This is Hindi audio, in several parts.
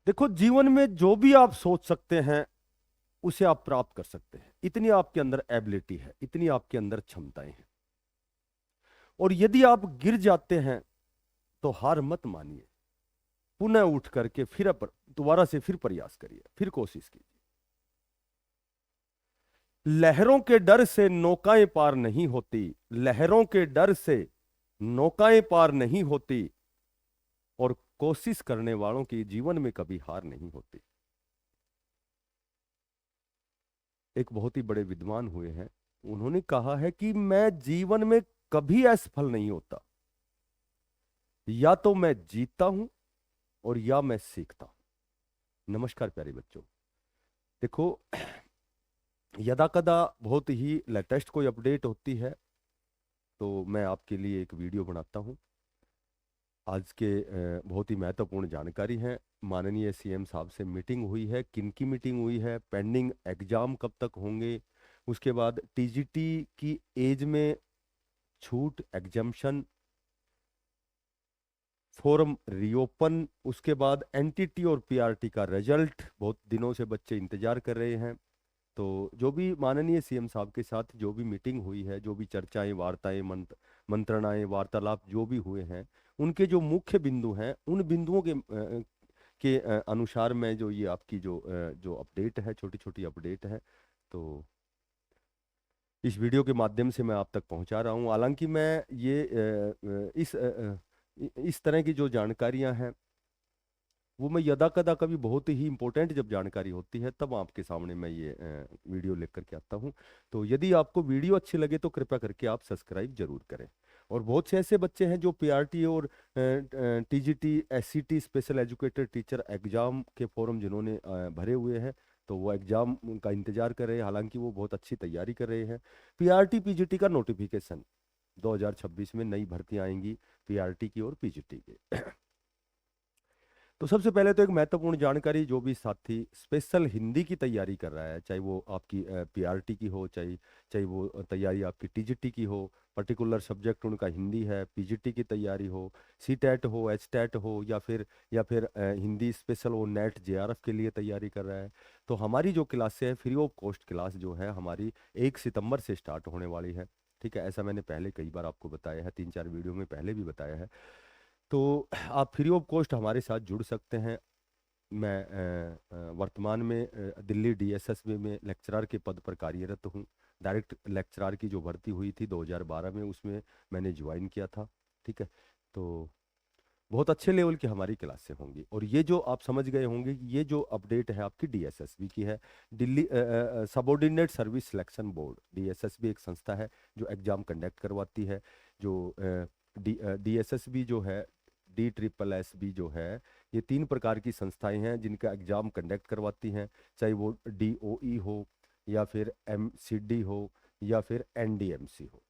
देखो, जीवन में जो भी आप सोच सकते हैं उसे आप प्राप्त कर सकते हैं। इतनी आपके अंदर एबिलिटी है, इतनी आपके अंदर क्षमताएं हैं। और यदि आप गिर जाते हैं तो हार मत मानिए, पुनः उठ करके फिर दोबारा से फिर प्रयास करिए, फिर कोशिश कीजिए। लहरों के डर से नौकाएं पार नहीं होती, लहरों के डर से नौकाएं पार नहीं होती, और कोशिश करने वालों की जीवन में कभी हार नहीं होती। एक बहुत ही बड़े विद्वान हुए हैं, उन्होंने कहा है कि मैं जीवन में कभी असफल नहीं होता, या तो मैं जीतता हूं और या मैं सीखता हूं। नमस्कार प्यारे बच्चों। देखो, यदा कदा बहुत ही लेटेस्ट कोई अपडेट होती है तो मैं आपके लिए एक वीडियो बनाता हूं। आज के बहुत ही महत्वपूर्ण जानकारी है। माननीय सीएम साहब से मीटिंग हुई है। किन की मीटिंग हुई है? पेंडिंग एग्जाम कब तक होंगे, उसके बाद टीजीटी की एज में छूट, एग्जम्पशन, फॉर्म रीओपन, उसके बाद एनटीटी और पीआरटी का रिजल्ट। बहुत दिनों से बच्चे इंतजार कर रहे हैं। तो जो भी माननीय सीएम साहब के साथ जो भी मीटिंग हुई है, जो भी चर्चाएं, वार्ताएं, मंत्रणाएं, वार्तालाप जो भी हुए हैं, उनके जो मुख्य बिंदु हैं, उन बिंदुओं के अनुसार मैं जो ये आपकी जो अपडेट है, छोटी छोटी अपडेट है, तो इस वीडियो के माध्यम से मैं आप तक पहुंचा रहा हूं। हालांकि मैं ये इस तरह की जो जानकारियां हैं वो मैं यदा कदा कभी बहुत ही इंपॉर्टेंट जब जानकारी होती है तब आपके सामने मैं ये वीडियो लेकर के आता हूँ। तो यदि आपको वीडियो अच्छी लगे तो कृपया करके आप सब्सक्राइब जरूर करें। और बहुत से ऐसे बच्चे हैं जो पीआरटी और TGT, SCT, special educated teacher exam के फॉर्म जिन्होंने भरे हुए हैं, तो वो एग्जाम का इंतजार कर रहे हैं। हालांकि वो बहुत अच्छी तैयारी कर रहे हैं। पीआरटी पीजीटी का नोटिफिकेशन 2026 में नई भर्तियां आएंगी, पीआरटी की और पीजीटी की। तो सबसे पहले तो एक महत्वपूर्ण जानकारी, जो भी साथी स्पेशल हिंदी की तैयारी कर रहा है, चाहे वो आपकी पीआरटी की हो, चाहे चाहे वो तैयारी आपकी टीजीटी की हो, पर्टिकुलर सब्जेक्ट उनका हिंदी है, पीजीटी की तैयारी हो, सीटेट हो, एचटेट हो, या फिर हिंदी स्पेशल वो नेट जेआरएफ के लिए तैयारी कर रहा है, तो हमारी जो क्लासें हैं, फ्री ऑफ कॉस्ट क्लास जो है हमारी 1 सितंबर से स्टार्ट होने वाली है। ठीक है, ऐसा मैंने पहले कई बार आपको बताया है, 3-4 वीडियो में पहले भी बताया है। तो आप फ्री ऑफ कॉस्ट हमारे साथ जुड़ सकते हैं। मैं वर्तमान में दिल्ली डीएसएसबी में लेक्चरर के पद पर कार्यरत हूँ। डायरेक्ट लेक्चरर की जो भर्ती हुई थी 2012 में, उसमें मैंने ज्वाइन किया था। ठीक है, तो बहुत अच्छे लेवल की हमारी क्लासें होंगी। और ये जो आप समझ गए होंगे कि ये जो अपडेट है आपकी डीएसएसबी की है, Delhi subordinate service selection board. DSSB एक संस्था है जो एग्जाम कंडक्ट करवाती है। जो डीएसएसबी जो है, DSSB जो है, ये 3 प्रकार की संस्थाएं हैं जिनका एग्जाम कंडक्ट करवाती हैं। चाहे वो डीओई हो, या फिर एमसीडी हो, या फिर एनडीएमसी हो।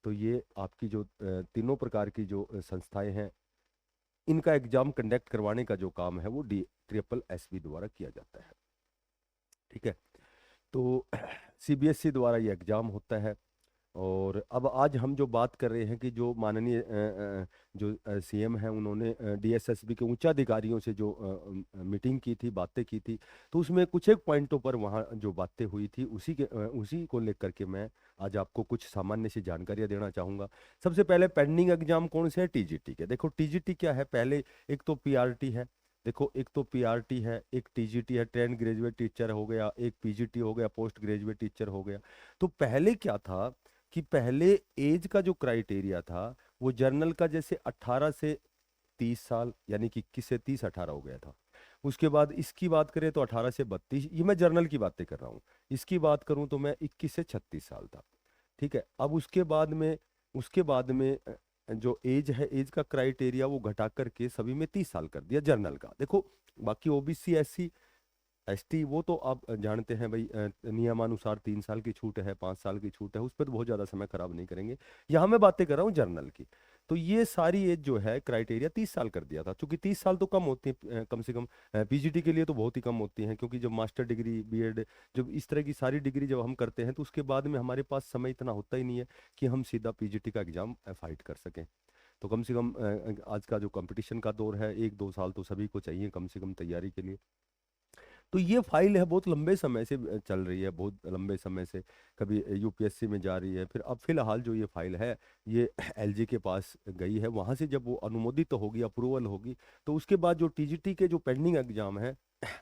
तो ये आपकी जो तीनों प्रकार की जो संस्थाएं हैं, इनका एग्जाम कंडक्ट करवाने का जो काम है वो DSSB द्वारा किया जाता है। ठीक है, तो सीबीएसई द्वारा ये एग्जाम होता है। और अब आज हम जो बात कर रहे हैं कि जो माननीय जो सीएम हैं, उन्होंने डीएसएसबी के उच्च अधिकारियों से जो मीटिंग की थी, बातें की थी, तो उसमें कुछ एक पॉइंटों पर वहाँ जो बातें हुई थी उसी को लेकर के मैं आज आपको कुछ सामान्य सी जानकारियाँ देना चाहूँगा। सबसे पहले पेंडिंग एग्जाम कौन से है? टीजीटी के। देखो, टीजीटी क्या है? पहले एक तो पीआरटी है। देखो, एक तो पीआरटी है, एक टीजीटी है, ट्रेंड ग्रेजुएट टीचर हो गया, एक पीजीटी हो गया, पोस्ट ग्रेजुएट टीचर हो गया। तो पहले क्या था कि पहले एज का जो क्राइटेरिया था वो जर्नल का जैसे 18 से 30 साल, यानी कि 21 से 30 18 हो गया था। उसके बाद इसकी बात करें तो 18 से 32, ये मैं जर्नल की बातें कर रहा हूँ। इसकी बात करूँ तो मैं 21 से 36 साल था। ठीक है, अब उसके बाद में जो एज है, एज का क्राइटेरिया वो घटा करके सभी में 30 साल कर दिया जर्नल का। देखो, बाकी ओबीसी, एससी, एसटी वो तो आप जानते हैं भाई, नियमानुसार 3 साल की छूट है, 5 साल की छूट है, उस पर तो बहुत ज़्यादा समय खराब नहीं करेंगे। यहाँ मैं बातें कर रहा हूँ जर्नल की। तो ये सारी एज जो है क्राइटेरिया 30 साल कर दिया था, क्योंकि 30 साल तो कम होती है, कम से कम पीजीटी के लिए तो बहुत ही कम होती हैं, क्योंकि जब मास्टर डिग्री, बीएड, जब इस तरह की सारी डिग्री जब हम करते हैं तो उसके बाद में हमारे पास समय इतना होता ही नहीं है कि हम सीधा पीजीटी का एग्जाम फाइट कर सकें। तो कम से कम आज का जो कंपटीशन का दौर है, 1-2 साल तो सभी को चाहिए कम से कम तैयारी के लिए। तो ये फाइल है बहुत लंबे समय से चल रही है, बहुत लंबे समय से, कभी यूपीएससी में जा रही है, फिर अब फिलहाल जो ये फाइल है ये एलजी के पास गई है। वहाँ से जब वो अनुमोदित तो होगी, अप्रूवल होगी, तो उसके बाद जो टीजीटी के जो पेंडिंग एग्जाम है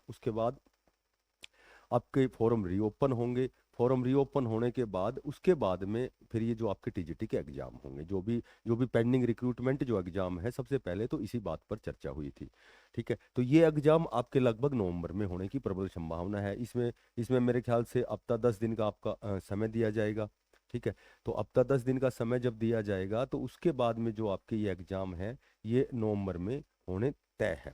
उसके बाद आपके फॉर्म रीओपन होंगे। फॉर्म रीओपन होने के बाद उसके बाद में फिर ये जो आपके टीजीटी के एग्जाम होंगे, जो भी पेंडिंग रिक्रूटमेंट जो एग्जाम है, सबसे पहले तो इसी बात पर चर्चा हुई थी। ठीक है, तो ये एग्जाम आपके लगभग नवंबर में होने की प्रबल संभावना है। इसमें इसमें मेरे ख्याल से हफ्ता 10 दिन का आपका समय दिया जाएगा। ठीक है, तो हफ्ता 10 दिन का समय जब दिया जाएगा तो उसके बाद में जो आपके ये एग्जाम है ये नवंबर में होने तय है।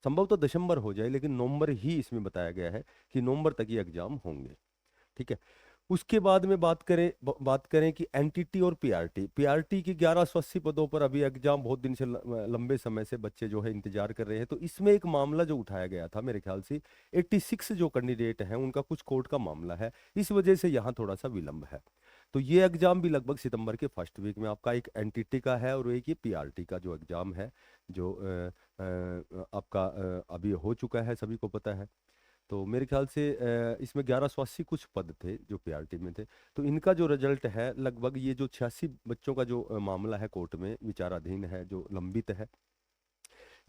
संभव तो दिसंबर हो जाए, लेकिन नवंबर ही इसमें बताया गया है कि नवंबर तक ये एग्जाम होंगे। ठीक है, उसके बाद में बात करें कि एनटीटी और पीआरटी। पीआरटी की 1180 पदों पर अभी एग्जाम बहुत दिन से लंबे समय से बच्चे जो है इंतजार कर रहे हैं। तो इसमें एक मामला जो उठाया गया था, मेरे ख्याल से 86 जो कैंडिडेट हैं उनका कुछ कोर्ट का मामला है, इस वजह से यहाँ थोड़ा सा विलंब है। तो ये एग्जाम भी लगभग सितंबर के फर्स्ट वीक में आपका, एक एनटीटी का है और एक ये पीआरटी का जो एग्जाम है, जो आपका अभी हो चुका है, सभी को पता है। तो मेरे ख्याल से इसमें 1180 कुछ पद थे जो पीआरटी में थे। तो इनका जो रिजल्ट है, लगभग ये जो 86 बच्चों का जो मामला है कोर्ट में विचाराधीन है, जो लंबित है,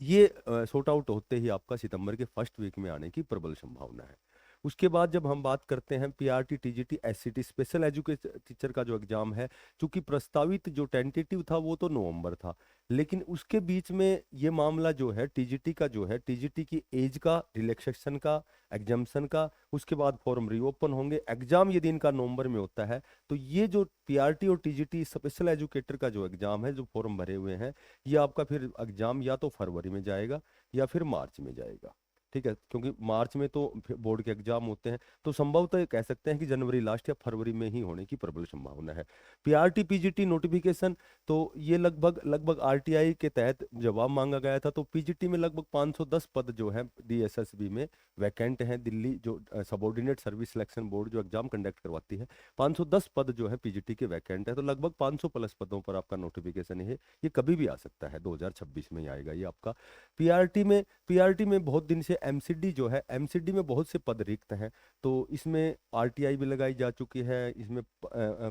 ये सॉर्ट आउट होते ही आपका सितंबर के फर्स्ट वीक में आने की प्रबल संभावना है। उसके बाद जब हम बात करते हैं PRT TGT SCT special education teacher का जो एग्जाम है, चूंकि प्रस्तावित जो टेंटेटिव था वो तो नवंबर था, लेकिन उसके बीच में ये मामला जो है टीजीटी का, जो है टीजीटी की एज का, रिलैक्सेशन का, एग्जाम्शन का, उसके बाद फॉर्म रीओपन होंगे। एग्जाम यदि इनका नवंबर में होता है तो ये जो पीआरटी और टीजीटी स्पेशल एजुकेटर का जो एग्जाम है, जो फॉर्म भरे हुए हैं, ये आपका फिर एग्जाम या तो फरवरी में जाएगा या फिर मार्च में जाएगा। ठीक है, क्योंकि मार्च में तो बोर्ड के एग्जाम होते हैं, तो संभवतः कह सकते हैं कि जनवरी लास्ट या फरवरी में ही होने की प्रबल संभावना है। पीआरटी पीजीटी नोटिफिकेशन, तो ये लगभग लगभग आरटीआई के तहत जवाब मांगा गया था। तो पीजीटी में लगभग 510 पद जो है डीएसएसबी में वैकेंट हैं। दिल्ली जो सबॉर्डिनेट सर्विस सिलेक्शन बोर्ड जो एग्जाम कंडक्ट करवाती है, 510 पद जो है पीजीटी के वैकेंट है। तो लगभग 500 प्लस पदों पर आपका नोटिफिकेशन है, ये कभी भी आ सकता है, 2026 में ही आएगा ये आपका। पीआरटी में बहुत दिन से एमसीडी जो है, एमसीडी में बहुत से पद रिक्त हैं, तो इसमें आरटीआई भी लगाई जा चुकी है, इसमें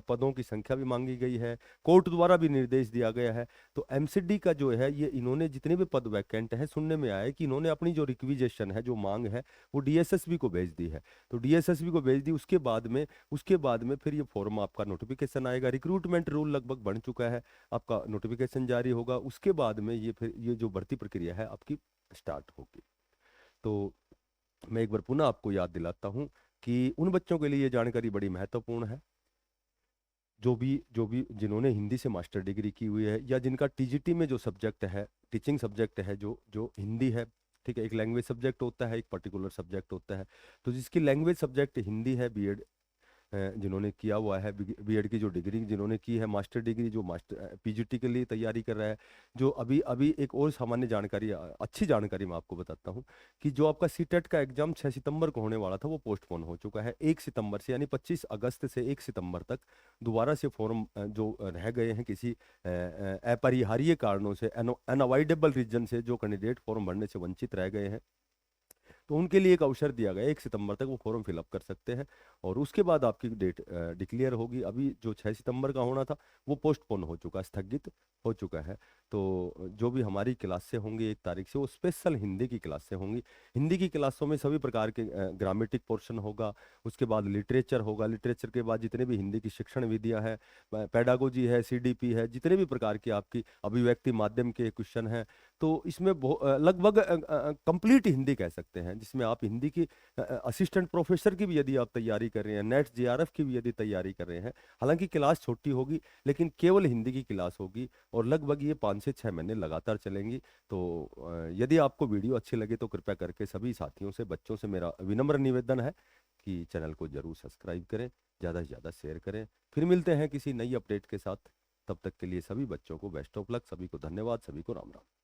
पदों की संख्या भी मांगी गई है, कोर्ट द्वारा भी निर्देश दिया गया है। तो एमसीडी का जो है, ये इन्होंने जितने भी पद वैकेंट हैं, सुनने में आया है कि इन्होंने अपनी जो रिक्विजेशन है, जो मांग है, वो डीएसएसबी को भेज दी है। तो डीएसएसबी को भेज दी, उसके बाद में फिर ये फॉर्म आपका नोटिफिकेशन आएगा। रिक्रूटमेंट रूल लगभग बन चुका है, आपका नोटिफिकेशन जारी होगा, उसके बाद में ये फिर ये जो भर्ती प्रक्रिया है आपकी स्टार्ट होगी। तो मैं एक बार पुनः आपको याद दिलाता हूं कि उन बच्चों के लिए ये जानकारी बड़ी महत्वपूर्ण है, जो भी जिन्होंने हिंदी से मास्टर डिग्री की हुई है, या जिनका टीजीटी में जो सब्जेक्ट है, टीचिंग सब्जेक्ट है, जो जो हिंदी है। ठीक है, एक लैंग्वेज सब्जेक्ट होता है, एक पर्टिकुलर सब्जेक्ट होता है। तो जिसकी लैंग्वेज सब्जेक्ट हिंदी है, बीएड जिन्होंने किया हुआ है, बीएड की जो डिग्री जिन्होंने की है, मास्टर डिग्री जो मास्टर पीजीटी के लिए तैयारी कर रहा है, जो अभी अभी एक और सामान्य जानकारी, अच्छी जानकारी मैं आपको बताता हूँ कि जो आपका सीटेट का एग्जाम 6 सितंबर को होने वाला था, वो पोस्टपोन हो चुका है। 1 सितंबर से, यानी 25 अगस्त से 1 सितंबर तक दोबारा से फॉर्म जो रह गए हैं किसी अपरिहार्य कारणों से, अनअवॉइडेबल रीजन से, जो कैंडिडेट फॉर्म भरने से वंचित रह गए हैं, तो उनके लिए एक अवसर दिया गया, 1 सितंबर तक वो फॉर्म फिलअप कर सकते हैं और उसके बाद आपकी डेट डिक्लेयर होगी। अभी जो 6 सितंबर का होना था वो पोस्टपोन हो चुका, स्थगित हो चुका है। तो जो भी हमारी क्लासें होंगी 1 तारीख से, वो स्पेशल हिंदी की क्लासें होंगी। हिंदी की क्लासों में सभी प्रकार के ग्रामेटिक पोर्शन होगा, उसके बाद लिटरेचर होगा, लिटरेचर के बाद जितने भी हिंदी की शिक्षण विधियाँ है, पेडागोजी है, सीडीपी है, जितने भी प्रकार की आपकी अभिव्यक्ति माध्यम के क्वेश्चन हैं, तो इसमें लगभग कंप्लीट हिंदी कह सकते हैं, जिसमें आप हिंदी की असिस्टेंट प्रोफेसर की भी यदि आप तैयारी कर रहे हैं, नेट जेआरएफ की भी यदि तैयारी कर रहे हैं, हालांकि क्लास छोटी होगी लेकिन केवल हिंदी की क्लास होगी और लगभग ये 5 से 6 महीने लगातार चलेंगी। तो यदि आपको वीडियो अच्छी लगे तो कृपया करके सभी साथियों से, बच्चों से मेरा विनम्र निवेदन है कि चैनल को जरूर सब्सक्राइब करें, ज़्यादा से ज़्यादा शेयर करें। फिर मिलते हैं किसी नई अपडेट के साथ, तब तक के लिए सभी बच्चों को बेस्ट ऑफ लक, सभी को धन्यवाद, सभी को राम राम।